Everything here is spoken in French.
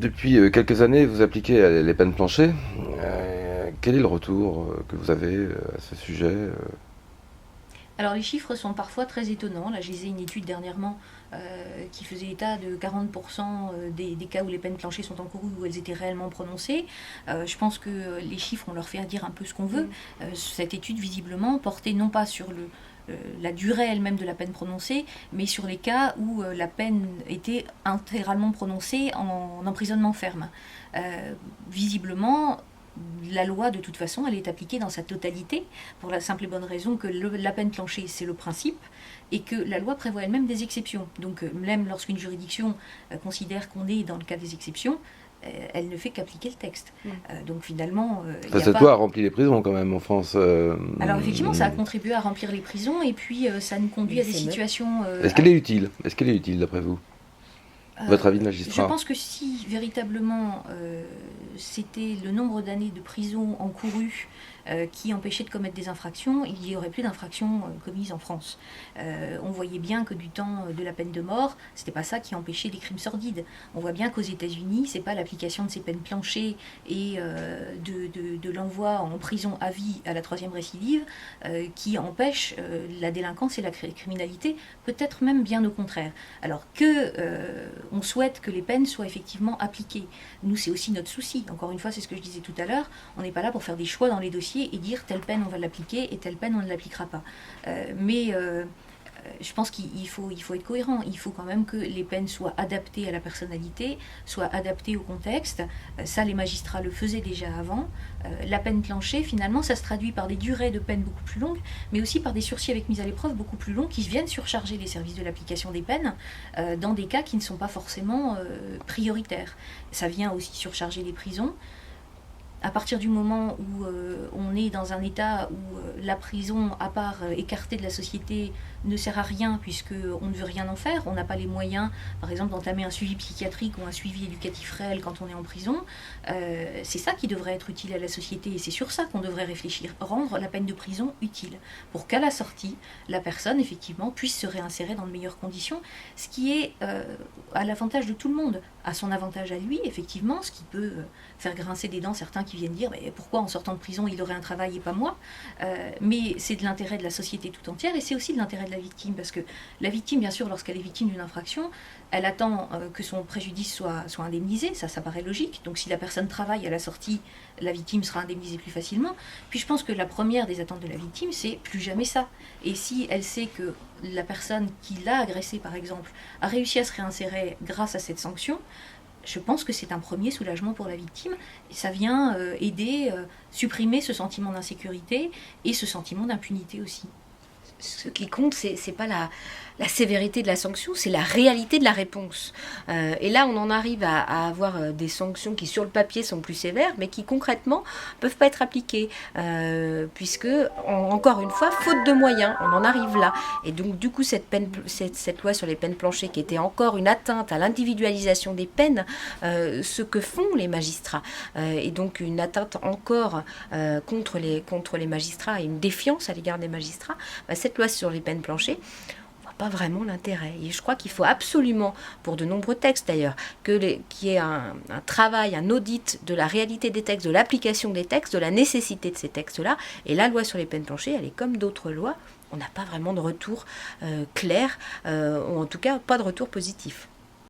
Depuis quelques années, vous appliquez les peines planchées. Quel est le retour que vous avez à ce sujet Alors les chiffres sont parfois très étonnants. Là, j'ai lisais une étude dernièrement qui faisait état de 40% des cas où les peines planchées sont encourues, où elles étaient réellement prononcées. Je pense que les chiffres, on leur fait dire un peu ce qu'on veut. Cette étude, visiblement, portait non pas sur la durée elle-même de la peine prononcée, mais sur les cas où la peine était intégralement prononcée en emprisonnement ferme. Visiblement, la loi, de toute façon, elle est appliquée dans sa totalité, pour la simple et bonne raison que la peine planchée, c'est le principe, et que la loi prévoit elle-même des exceptions. Donc, même lorsqu'une juridiction considère qu'on est dans le cas des exceptions, elle ne fait qu'appliquer le texte. Donc, finalement, il n'y a Cette pas... loi remplit les prisons quand même en France. Alors, effectivement, ça a contribué à remplir les prisons, et puis ça nous conduit à des situations... Est-ce qu'elle est utile? Est-ce qu'elle est utile d'après vous? Votre avis de Je magistrat? pense que si véritablement c'était le nombre d'années de prison encourues qui empêchait de commettre des infractions, il n'y aurait plus d'infractions commises en France. On voyait bien que du temps de la peine de mort, c'était pas ça qui empêchait des crimes sordides. On voit bien qu'aux États-Unis, c'est pas l'application de ces peines planchées et de l'envoi en prison à vie à la troisième récidive qui empêche la délinquance et la criminalité, peut-être même bien au contraire. Alors que on souhaite que les peines soient effectivement appliquées. Nous, c'est aussi notre souci. Encore une fois, c'est ce que je disais tout à l'heure. On n'est pas là pour faire des choix dans les dossiers et dire telle peine on va l'appliquer et telle peine on ne l'appliquera pas. Mais je pense qu'il faut être cohérent. Il faut quand même que les peines soient adaptées à la personnalité, soient adaptées au contexte. Ça, les magistrats le faisaient déjà avant. La peine planchée, finalement, ça se traduit par des durées de peine beaucoup plus longues, mais aussi par des sursis avec mise à l'épreuve beaucoup plus longs qui viennent surcharger les services de l'application des peines dans des cas qui ne sont pas forcément prioritaires. Ça vient aussi surcharger les prisons. À partir du moment où on est dans un état où la prison, à part écartée de la société, ne sert à rien puisqu'on ne veut rien en faire, on n'a pas les moyens, par exemple, d'entamer un suivi psychiatrique ou un suivi éducatif réel quand on est en prison, c'est ça qui devrait être utile à la société et c'est sur ça qu'on devrait réfléchir, rendre la peine de prison utile, pour qu'à la sortie, la personne, effectivement, puisse se réinsérer dans de meilleures conditions, ce qui est à l'avantage de tout le monde, à son avantage à lui, effectivement, ce qui peut faire grincer des dents certains qui viennent dire mais pourquoi en sortant de prison il aurait un travail et pas moi, mais c'est de l'intérêt de la société tout entière et c'est aussi de l'intérêt de la victime parce que la victime bien sûr lorsqu'elle est victime d'une infraction elle attend que son préjudice soit indemnisé, ça paraît logique, donc si la personne travaille à la sortie la victime sera indemnisée plus facilement, puis je pense que la première des attentes de la victime c'est plus jamais ça, et si elle sait que la personne qui l'a agressée par exemple a réussi à se réinsérer grâce à cette sanction, je pense que c'est un premier soulagement pour la victime et ça vient aider, supprimer ce sentiment d'insécurité et ce sentiment d'impunité aussi. Ce qui compte, c'est pas la sévérité de la sanction, c'est la réalité de la réponse. Et là, on en arrive à avoir des sanctions qui, sur le papier, sont plus sévères, mais qui, concrètement, peuvent pas être appliquées. Puisque, encore une fois, faute de moyens, on en arrive là. Et donc, du coup, cette loi sur les peines planchées, qui était encore une atteinte à l'individualisation des peines, ce que font les magistrats, et donc une atteinte encore contre les magistrats et une défiance à l'égard des magistrats, cette loi sur les peines planchées, pas vraiment l'intérêt. Et je crois qu'il faut absolument, pour de nombreux textes d'ailleurs, qu'il y ait un travail, un audit de la réalité des textes, de l'application des textes, de la nécessité de ces textes-là. Et la loi sur les peines planchées, elle est comme d'autres lois, on n'a pas vraiment de retour clair, ou en tout cas pas de retour positif.